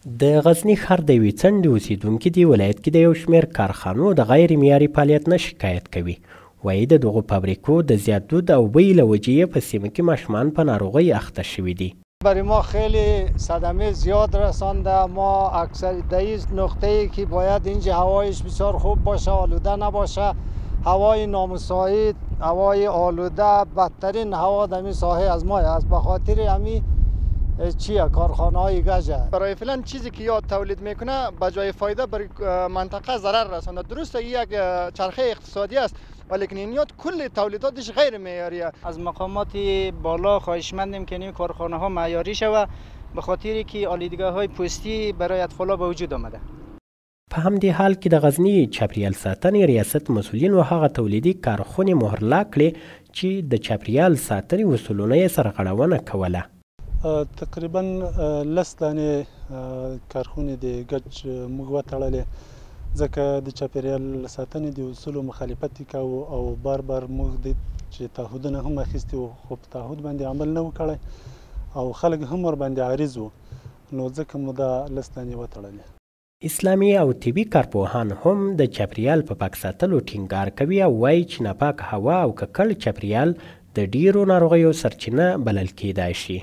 د غزني ښار د یوې څنډې اوسیدونکي دې ولایت کې د یو شمېر کارخانو د غیر معیاري فعالیت نه شکایت کوي. وایي د دغو فابریکو د زیات دود او بوی له وجې په سیمه کې ماشومان په ناروغۍ اخته شوي دي. برای ما خیلی صدمه زیاد رسانده. ما اکثر در این نقطه‌ای که باید اینجا هوایش بسیار خوب باشه، آلوده نباشه، هوای نامساعد، هوای آلوده، بدترین هوا در این ساحه از ما است. به خاطر همین چیه کارخانه های گجه برای فعلا چیزی که یا تولید میکنه به جای فایده بر منطقه ضرر رسانده. درسته یک چرخه اقتصادی است ولیکن این یاد کل تولیداتش غیر معیاریه. از مقامات بالا خواهشمندیم که این کارخانه ها معیاری شود به خاطری که آلودگی های پوستی برای اطفال به وجود آمده. په همدې حال کې د غزني چاپریال ساتنې ریاست مسؤلین و هغه تولیدي کارخونې مهرلا کړې چې د چاپریال ساتنې اصولونه یې سرغړونه کوله. تقریبا 10 دانې کارخونې د ګچ موږ وتړلې ځکه د چاپیریال ساتنې د اصولو مخالفت یې کاوه او بار بار موږ د چې تعهدونه هم اخیستي وو خو په تعهد باندې عمل نه و کړی او خلک هم ورباندې عارض وو، نو ځکه مو دا 10 دانې وتړلې. اسلامي او طبي کارپوهان هم د چاپریال په پاک ساتلو ټینګار کوي او وایي چې ناپاک هوا او ککړ چاپریال د ډیرو ناروغیو سرچینه بلل کیدای شي.